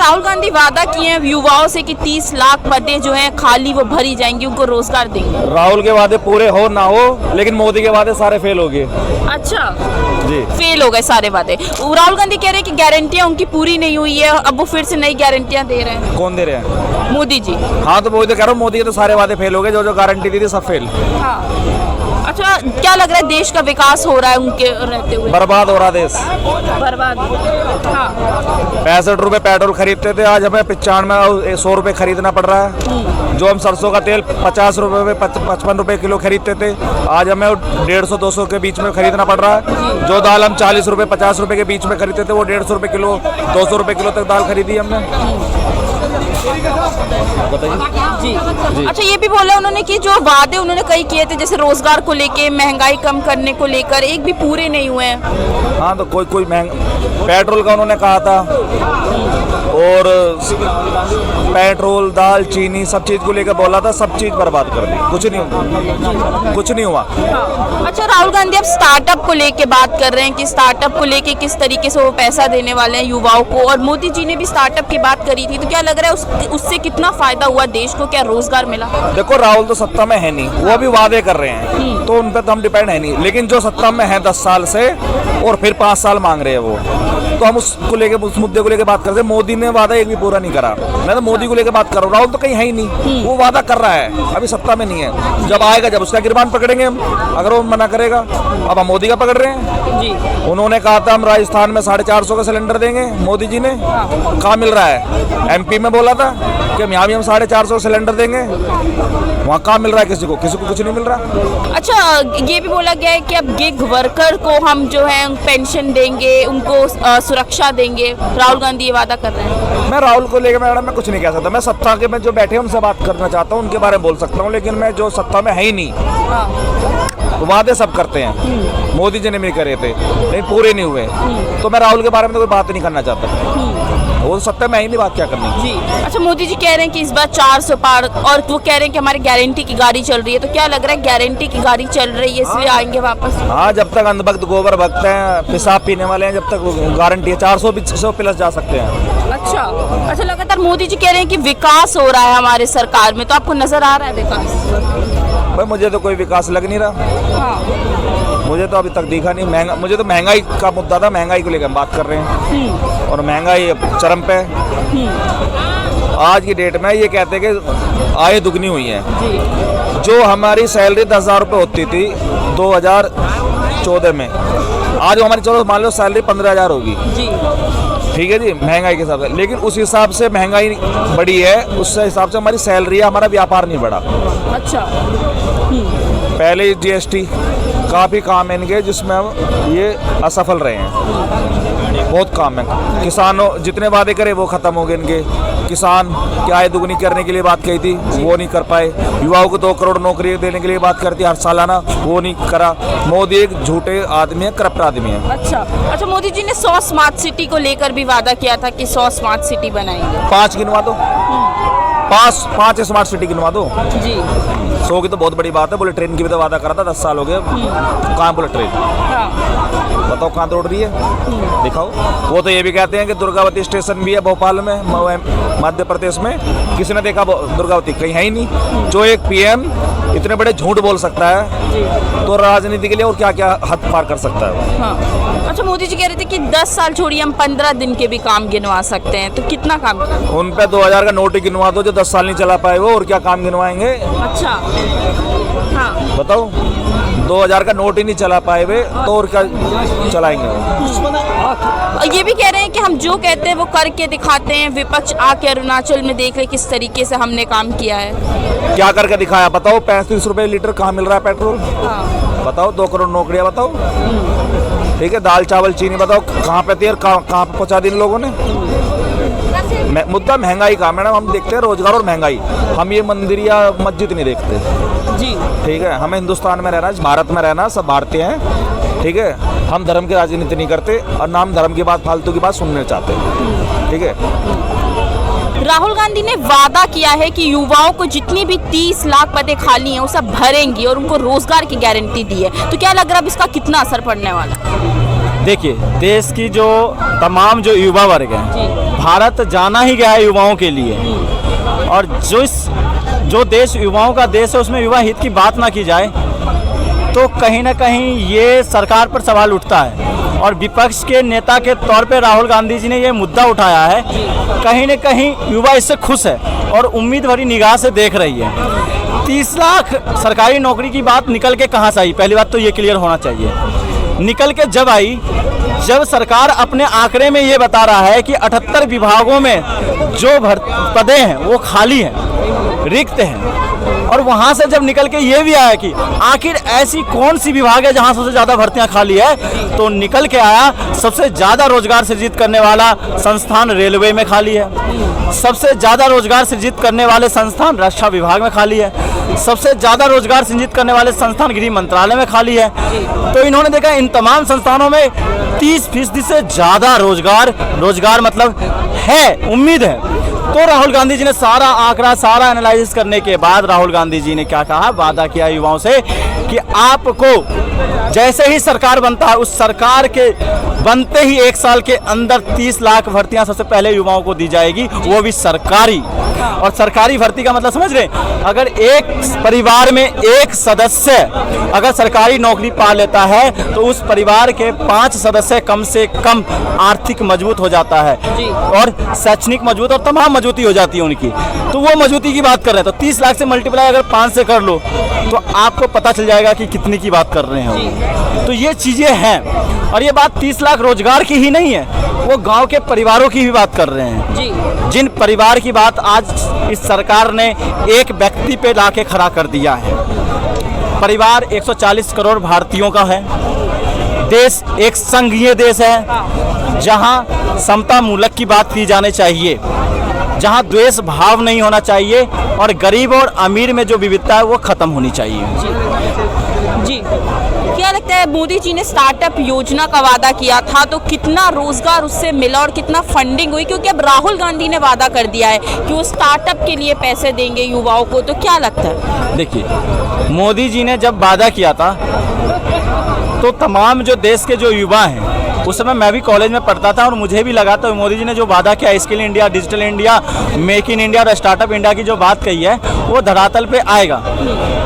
राहुल गांधी वादा किए हैं युवाओं से कि 30 लाख पदें जो हैं खाली वो भरी जाएंगी, उनको रोजगार देंगे। राहुल के वादे पूरे हो ना हो, लेकिन मोदी के वादे सारे फेल हो गए। अच्छा जी, फेल हो गए सारे वादे। राहुल गांधी कह रहे हैं कि गारंटियां उनकी पूरी नहीं हुई है, अब वो फिर से नई गारंटियां दे रहे हैं। कौन दे रहे हैं? मोदी जी। हाँ, तो वही तो कह रहा हूँ, मोदी के तो सारे वादे फेल हो गए, जो जो गारंटी दी थी सब फेल। हाँ। अच्छा, क्या लग रहा है देश का विकास हो रहा है उनके रहते हुए? बर्बाद हो रहा देश। बर्बाद। हाँ। 65 रुपए पेट्रोल खरीदते थे, आज हमें 95 100 रुपए खरीदना पड़ रहा है। जो हम सरसों का तेल 50 रुपए में 55 रुपए किलो खरीदते थे, आज हमें 150-200 के बीच में खरीदना पड़ रहा है। जो दाल हम 40 रुपए 50 रुपए के बीच में खरीदते थे, वो 150 रुपए किलो 200 रुपए किलो तक दाल खरीदी हमने। जी। अच्छा, ये भी बोला उन्होंने कि जो वादे उन्होंने कई किए थे, जैसे रोजगार को लेके, महंगाई कम करने को लेकर, एक भी पूरे नहीं हुए हैं। हाँ, तो कोई पेट्रोल का उन्होंने कहा था, और पेट्रोल दाल चीनी सब चीज को लेकर बोला था, सब चीज बर्बाद कर दी, कुछ नहीं हुआ। अच्छा, राहुल गांधी अब स्टार्टअप को लेके बात कर रहे हैं कि स्टार्टअप को लेके किस तरीके से वो पैसा देने वाले हैं युवाओं को, और मोदी जी ने भी स्टार्टअप की बात करी थी। तो क्या लग रहा है उससे कितना फायदा हुआ देश को, क्या रोजगार मिला? देखो, राहुल तो सत्ता में है नहीं, वो अभी वादे कर रहे हैं, तो उन पर तो हम डिपेंड है नहीं। लेकिन जो सत्ता में है 10 साल से और फिर 5 साल मांग रहे हैं वो, तो हम उसको लेके, उस मुद्दे को लेके बात करते हैं। मोदी ने वादा एक भी पूरा नहीं करा। मैं तो मोदी को लेके बात कर रहा हूँ, राहुल तो कहीं है ही नहीं, वो वादा कर रहा है, अभी सत्ता में नहीं है। जब आएगा, जब उसका गिरबान पकड़ेंगे हम, अगर वो मना करेगा। अब हम मोदी का पकड़ रहे हैं जी। उन्होंने कहा था हम राजस्थान में 450 का सिलेंडर देंगे, मोदी जी ने कहाँ मिल रहा है? MP में बोला था कि यहाँ भी हम 450 सिलेंडर देंगे, वहाँ कहाँ मिल रहा है? किसी को कुछ नहीं मिल रहा। अच्छा, ये भी बोला गया है कि अब गिग वर्कर को हम जो है पेंशन देंगे, उनको सुरक्षा देंगे। राहुल गांधी ये वादा कर रहे हैं। मैं राहुल को लेकर मैडम मैं कुछ नहीं कह सकता। मैं सत्ता के में जो बैठे उनसे बात करना चाहता हूँ, उनके बारे में बोल सकता हूँ, लेकिन मैं जो सत्ता में है ही नहीं। तो वादे सब करते हैं, मोदी जी ने भी करे थे लेकिन पूरे नहीं हुए। तो मैं राहुल के बारे में तो कोई बात नहीं करना चाहता, वो सत्ता में ही नहीं, बात क्या करनी जी। अच्छा, मोदी जी कह रहे हैं कि इस बार 400 पार, और वो कह रहे हैं कि हमारी गारंटी की गाड़ी चल रही है। तो क्या लग रहा है गारंटी की गाड़ी चल रही है इसलिए आएंगे वापस? हाँ, जब तक अंधभक्त गोबर भक्त हैं, पेशाब पीने वाले हैं, जब तक गारंटी है 400 प्लस जा सकते हैं। अच्छा, लगातार मोदी जी कह रहे हैं कि विकास हो रहा है हमारे सरकार में, तो आपको नजर आ रहा है विकास? भाई, मुझे तो कोई विकास लग नहीं रहा। हाँ। मुझे तो अभी तक दिखा नहीं। मुझे तो महंगाई का मुद्दा था, महंगाई को लेकर हम बात कर रहे हैं, और महंगाई चरम पे। आज की डेट में ये कहते हैं कि आय दुगनी हुई है। जो हमारी सैलरी 10,000 रुपये होती थी 2014 में, आज हमारी चलो मान लो सैलरी 15,000 होगी। ठीक है जी, महंगाई के हिसाब से। लेकिन उस हिसाब से महंगाई बढ़ी है, उस हिसाब से हमारी सैलरी है, हमारा व्यापार नहीं बढ़ा। अच्छा। पहले GST काफ़ी काम है इनके, जिसमें हम ये असफल रहे हैं, बहुत काम है। किसानों जितने वादे करे वो ख़त्म हो गए इनके। किसान की आय दुगनी करने के लिए बात कही थी, वो नहीं कर पाए। युवाओं को 2 करोड़ नौकरी देने के लिए बात करती हर सालाना, वो नहीं करा। मोदी एक झूठे आदमी है, करप्ट आदमी है। अच्छा, मोदी जी ने 100 स्मार्ट सिटी को लेकर भी वादा किया था कि 100 स्मार्ट सिटी बनाएंगे। 5 गिनवा दो, 5 स्मार्ट सिटी गिनवा दो जी। 100 की तो बहुत बड़ी बात है। बुलेट ट्रेन की भी तो वादा करा था, 10 साल हो गए, कहाँ बुलेट ट्रेन? बताओ कहाँ दौड़ रही है, दिखाओ। वो तो ये भी कहते हैं कि दुर्गावती स्टेशन भी है भोपाल में, मध्य प्रदेश में। किसी ने देखा दुर्गावती? कहीं है ही नहीं। जो एक PM इतने बड़े झूठ बोल सकता है, तो राजनीति के लिए और क्या क्या हद पार कर सकता है। हाँ। अच्छा, मोदी जी कह रहे थे कि 10 साल छोड़िए, हम 15 दिन के भी काम गिनवा सकते हैं। तो कितना काम किया? उन पे 2000 का नोट ही गिनवा दो, जो 10 साल नहीं चला पाए वो, और क्या काम गिनवाएंगे? अच्छा। हाँ, बताओ, 2000 का नोट ही नहीं चला पाए वे, तो और क्या चलाएंगे? ये भी कह रहे हैं कि हम जो कहते हैं वो करके दिखाते हैं। विपक्ष आके अरुणाचल में देख रहे किस तरीके से हमने काम किया है। क्या करके दिखाया बताओ? 35 रुपए लीटर कहाँ मिल रहा है पेट्रोल? हाँ। बताओ, 2 करोड़ नौकरियां बताओ। ठीक है, दाल चावल चीनी बताओ कहाँ पे थी और कहाँ पे पहुँचा दी इन लोगों ने? मुद्दा महंगाई का मैडम, हम देखते हैं रोजगार और महंगाई। हम ये मंदिर या मस्जिद नहीं देखते जी। ठीक है, हमें हिंदुस्तान में रहना, भारत में रहना, सब भारतीय हैं। ठीक है, हम धर्म की राजनीति नहीं करते, और ना हम धर्म की बात, फालतू की बात सुनने चाहते। ठीक है। राहुल गांधी ने वादा किया है कि युवाओं को जितनी भी 30 लाख पदें खाली हैं वो सब भरेंगी, और उनको रोजगार की गारंटी दी है। तो क्या लग रहा है अब इसका कितना असर पड़ने वाला? देखिए, देश की जो तमाम जो युवा वर्ग है, भारत जाना ही गया है युवाओं के लिए, और जो देश युवाओं का देश है उसमें युवा हित की बात ना की जाए तो कहीं ना कहीं ये सरकार पर सवाल उठता है। और विपक्ष के नेता के तौर पे राहुल गांधी जी ने ये मुद्दा उठाया है, कहीं ना कहीं युवा इससे खुश है और उम्मीद भरी निगाह से देख रही है। 30 लाख सरकारी नौकरी की बात निकल के कहाँ से आई? पहली बात तो ये क्लियर होना चाहिए। निकल के जब आई, जब सरकार अपने आंकड़े में ये बता रहा है कि 78 विभागों में जो पदें हैं वो खाली हैं, रिक्त हैं, और वहाँ से जब निकल के ये भी आया कि आखिर ऐसी कौन सी विभाग है जहाँ सबसे ज़्यादा भर्तियाँ खाली है, तो निकल के आया सबसे ज़्यादा रोजगार सृजित करने वाला संस्थान रेलवे में खाली है, सबसे ज़्यादा रोजगार सृजित करने वाले संस्थान रक्षा विभाग में खाली है, सबसे ज़्यादा रोजगार सृजित करने वाले संस्थान गृह मंत्रालय में खाली है। तो इन्होंने देखा इन तमाम संस्थानों में 30% से ज़्यादा रोजगार मतलब है, उम्मीद है। तो राहुल गांधी जी ने सारा आंकड़ा, सारा एनालिसिस करने के बाद राहुल गांधी जी ने क्या कहा, वादा किया युवाओं से कि आपको जैसे ही सरकार बनता है, उस सरकार के बनते ही 1 साल के अंदर 30 लाख भर्तियां सबसे पहले युवाओं को दी जाएगी, वो भी सरकारी। और सरकारी भर्ती का मतलब समझ रहे, अगर एक परिवार में एक सदस्य अगर सरकारी नौकरी पा लेता है तो उस परिवार के 5 सदस्य कम से कम आर्थिक मजबूत हो जाता है और शैक्षणिक मजबूत और तमाम मजबूती हो जाती है उनकी। तो वो मजबूती की बात कर रहे हैं, तो 30 लाख से मल्टीप्लाई अगर 5 से कर लो तो आपको पता चल जाएगा कि कितनी की बात कर रहे हैं। तो ये चीज़ें हैं, और ये बात 30 लाख रोजगार की ही नहीं है, वो गांव के परिवारों की भी बात कर रहे हैं, जिन परिवार की बात आज इस सरकार ने एक व्यक्ति पे लाके खड़ा कर दिया है। परिवार 140 करोड़ भारतीयों का है। देश एक संघीय देश है जहां समता मूलक की बात की जानी चाहिए, जहां द्वेष भाव नहीं होना चाहिए, और गरीब और अमीर में जो विविधता है वो खत्म होनी चाहिए। जी, क्या लगता है, मोदी जी ने स्टार्टअप योजना का वादा किया था तो कितना रोजगार उससे मिला और कितना फंडिंग हुई? क्योंकि अब राहुल गांधी ने वादा कर दिया है कि वो स्टार्टअप के लिए पैसे देंगे युवाओं को, तो क्या लगता है? देखिए, मोदी जी ने जब वादा किया था तो तमाम जो देश के जो युवा हैं, उस समय मैं भी कॉलेज में पढ़ता था और मुझे भी लगा था मोदी जी ने जो वादा किया, skill India, digital India, make in India और स्टार्टअप इंडिया की जो बात कही है वो धरातल पे आएगा।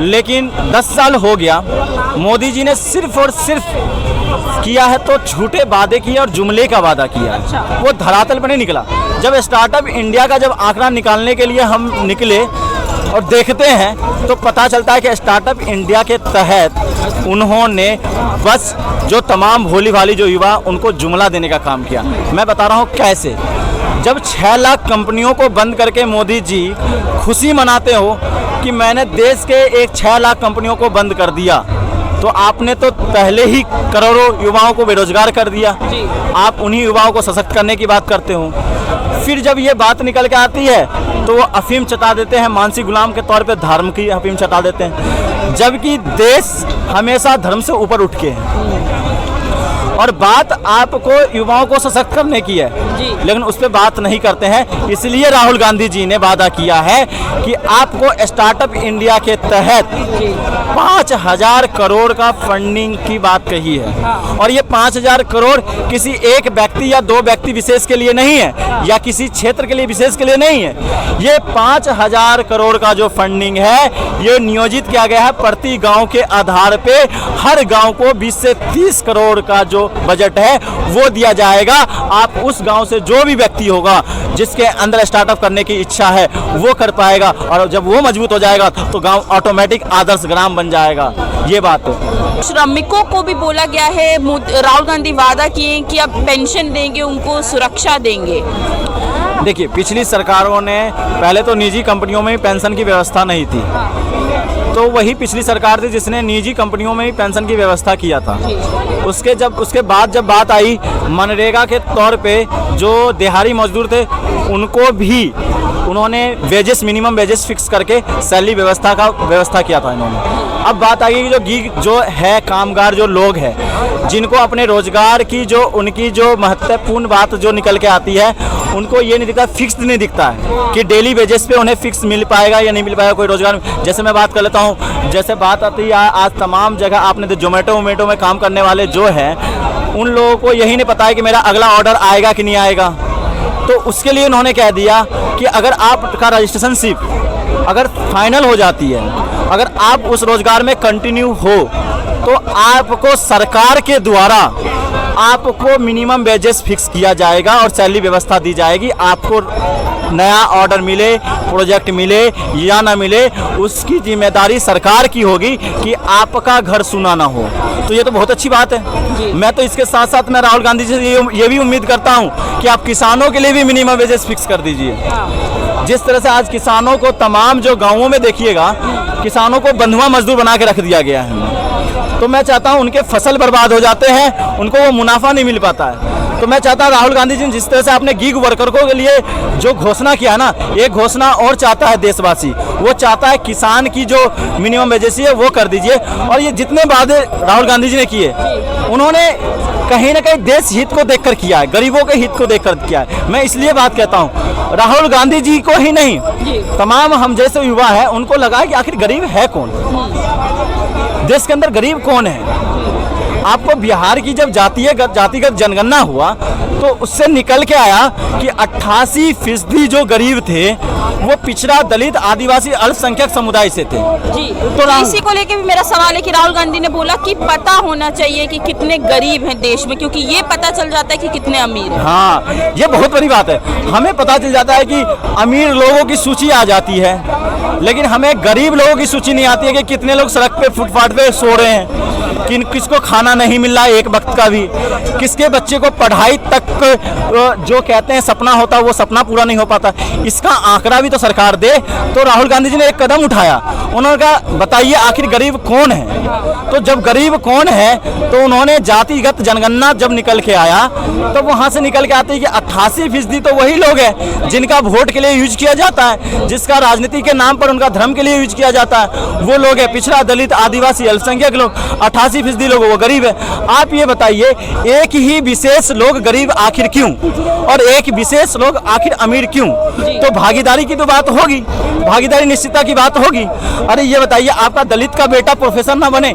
लेकिन 10 साल हो गया, मोदी जी ने सिर्फ और सिर्फ किया है तो झूठे वादे किए और जुमले का वादा किया है, वो धरातल पर नहीं निकला। जब स्टार्टअप इंडिया का जब आंकड़ा निकालने के लिए हम निकले और देखते हैं तो पता चलता है कि स्टार्टअप इंडिया के तहत उन्होंने बस जो तमाम भोली भाली जो युवा उनको जुमला देने का काम किया। मैं बता रहा हूँ कैसे। जब 6 लाख कंपनियों को बंद करके मोदी जी खुशी मनाते हो कि मैंने देश के एक 6 लाख कंपनियों को बंद कर दिया, तो आपने तो पहले ही करोड़ों युवाओं को बेरोजगार कर दिया। आप उन्हीं युवाओं को सशक्त करने की बात करते हो। फिर जब ये बात निकल के आती है तो वो अफीम चटा देते हैं, मानसिक गुलाम के तौर पे धर्म की अफीम चटा देते हैं, जबकि देश हमेशा धर्म से ऊपर उठ के है। और बात आपको युवाओं को सशक्त करने की है, लेकिन उस पर बात नहीं करते हैं। इसलिए राहुल गांधी जी ने वादा किया है कि आपको स्टार्टअप इंडिया के तहत 5,000 करोड़ का फंडिंग की बात कही है। और ये 5,000 करोड़ किसी एक व्यक्ति या 2 व्यक्ति विशेष के लिए नहीं है, या किसी क्षेत्र के लिए विशेष के लिए नहीं है। ये 5,000 करोड़ का जो फंडिंग है ये नियोजित किया गया है प्रति गांव के आधार पे। हर गांव को 20 से 30 करोड़ का जो बजट है वो दिया जाएगा। आप उस गांव से जो भी व्यक्ति होगा जिसके अंदर स्टार्टअप करने की इच्छा है वो कर पाएगा, और जब वो मजबूत हो जाएगा तो गांव ऑटोमेटिक आदर्श ग्राम बन जाएगा। ये बात है। श्रमिकों को भी बोला गया है, राहुल गांधी वादा किए कि अब पेंशन देंगे, उनको सुरक्षा देंगे। देखिए, पिछली सरकारों ने पहले तो निजी कंपनियों में पेंशन की व्यवस्था नहीं थी, तो वही पिछली सरकार थी जिसने निजी कंपनियों में ही पेंशन की व्यवस्था किया था। उसके बाद जब बात आई मनरेगा के तौर पे जो दिहाड़ी मजदूर थे उनको भी उन्होंने वेजेस, मिनिमम वेजेस फिक्स करके सैलरी व्यवस्था किया था इन्होंने। अब बात आ गई कि जो गिग जो है कामगार जो लोग हैं जिनको अपने रोजगार की जो उनकी जो महत्वपूर्ण बात जो निकल के आती है, उनको ये नहीं दिखता, फिक्स नहीं दिखता है कि डेली वेजेस पे उन्हें फिक्स मिल पाएगा या नहीं मिल पाएगा कोई रोजगार। जैसे मैं बात कर लेता हूँ, जैसे बात आती है आज तमाम जगह आपने तो जोमेटो में काम करने वाले जो हैं उन लोगों को यही नहीं पता है कि मेरा अगला ऑर्डर आएगा कि नहीं आएगा। तो उसके लिए उन्होंने कह दिया कि अगर आपका रजिस्ट्रेशनशिप अगर फाइनल हो जाती है, अगर आप उस रोजगार में कंटिन्यू हो, तो आपको सरकार के द्वारा आपको मिनिमम वेजेस फिक्स किया जाएगा और सैलरी व्यवस्था दी जाएगी। आपको नया ऑर्डर मिले, प्रोजेक्ट मिले या ना मिले, उसकी जिम्मेदारी सरकार की होगी कि आपका घर सुना ना हो। तो ये तो बहुत अच्छी बात है। मैं तो इसके साथ साथ मैं राहुल गांधी जी से ये भी उम्मीद करता हूँ कि आप किसानों के लिए भी मिनिमम वेजेस फिक्स कर दीजिए। जिस तरह से आज किसानों को तमाम जो गाँवों में देखिएगा, किसानों को बंधुआ मजदूर बना के रख दिया गया है। तो मैं चाहता हूं उनके फसल बर्बाद हो जाते हैं, उनको वो मुनाफा नहीं मिल पाता है। तो मैं चाहता हूं राहुल गांधी जी जिस तरह से आपने गीग वर्करों के लिए जो घोषणा किया ना, एक घोषणा और चाहता है देशवासी, वो चाहता है किसान की जो मिनिमम वेजेस है वो कर दीजिए। और ये जितने वादे राहुल गांधी जी ने किए, उन्होंने कहीं ना कहीं देश हित को देखकर किया है, गरीबों के हित को देखकर किया है। मैं इसलिए बात कहता हूँ, राहुल गांधी जी को ही नहीं, तमाम हम जैसे युवा हैं उनको लगा है कि आखिर गरीब है कौन, देश के अंदर गरीब कौन है। आपको बिहार की जब जातिगत जनगणना हुआ तो उससे निकल के आया कि 88% जो गरीब थे वो पिछड़ा, दलित, आदिवासी, अल्पसंख्यक समुदाय से थे। जी, तो इसी को लेके भी मेरा सवाल है कि राहुल गांधी ने बोला कि पता होना चाहिए कि कितने गरीब हैं देश में, क्योंकि ये पता चल जाता है कि कितने अमीर हैं। हाँ, ये बहुत बड़ी बात है। हमें पता चल जाता है कि अमीर लोगों की सूची आ जाती है, लेकिन हमें गरीब लोगों की सूची नहीं आती है कि कितने लोग सड़क पे, फुटपाथ पे सो रहे हैं, किसको खाना नहीं मिल रहा है एक वक्त का भी, किसके बच्चे को पढ़ाई तक जो कहते हैं सपना होता है वो सपना पूरा नहीं हो पाता। इसका आंकड़ा भी तो सरकार दे। तो राहुल गांधी जी ने एक कदम उठाया, उन्होंने कहा बताइए आखिर गरीब कौन है। तो जब गरीब कौन है तो उन्होंने जातिगत जनगणना जब निकल के आया तो वहां से निकल के आते हैं कि 88% तो वही लोग हैं जिनका वोट के लिए यूज किया जाता है, जिसका राजनीति के नाम पर उनका धर्म के लिए यूज किया जाता है, वो लोग है पिछड़ा, दलित, आदिवासी, अल्पसंख्यक लोग। 88% लोग वो गरीब है। आप ये बताइए एक ही विशेष लोग गरीब आखिर क्यों, और एक विशेष लोग आखिर अमीर क्यों? तो भागीदारी की तो बात होगी, भागीदारी निश्चितता की बात होगी। अरे ये बताइए आपका दलित का बेटा प्रोफेसर ना बने,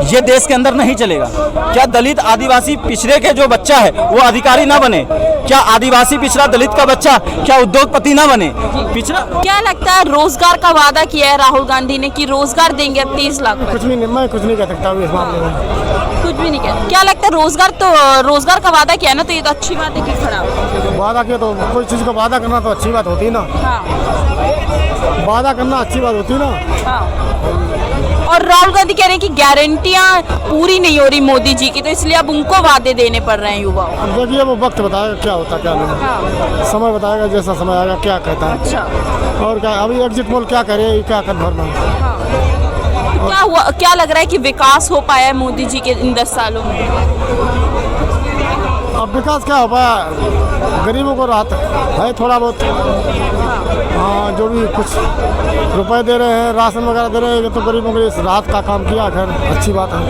ये देश के अंदर नहीं चलेगा। क्या दलित, आदिवासी, पिछड़े के जो बच्चा है वो अधिकारी ना बने? क्या आदिवासी, पिछड़ा, दलित का बच्चा क्या उद्योगपति ना बने? पिछड़ा क्या लगता है रोजगार का वादा किया है राहुल गांधी ने कि रोजगार देंगे 30 लाख? कुछ भी नहीं, मैं कुछ नहीं कह सकता इस मामले में। कुछ भी नहीं किया। क्या लगता है रोजगार का वादा किया है ना, तो ये तो अच्छी बात है कि खराब? वादा किया तो कोई चीज़ का वादा करना तो अच्छी बात होती है ना। हाँ। वादा करना अच्छी बात होती है ना। हाँ। और राहुल गांधी कह रहे हैं कि गारंटियां पूरी नहीं हो रही मोदी जी की, तो इसलिए अब उनको वादे देने पड़ रहे हैं युवाओं। अब देखिए वो वक्त बताएगा क्या होता क्या नहीं। हाँ। समय बताएगा, जैसा समय आएगा क्या कहता है। अच्छा। और क्या अभी एग्जिट पोल क्या करे, क्या कर भरना। क्या हुआ, क्या लग रहा है कि विकास हो पाया है मोदी जी के इन 10 सालों में? अब विकास क्या हो पाया, गरीबों को राहत है थोड़ा बहुत। हाँ, जो भी कुछ रुपए दे रहे हैं, राशन वगैरह दे रहे हैं, ये तो गरीबों के लिए राहत का काम किया। खैर अच्छी बात है।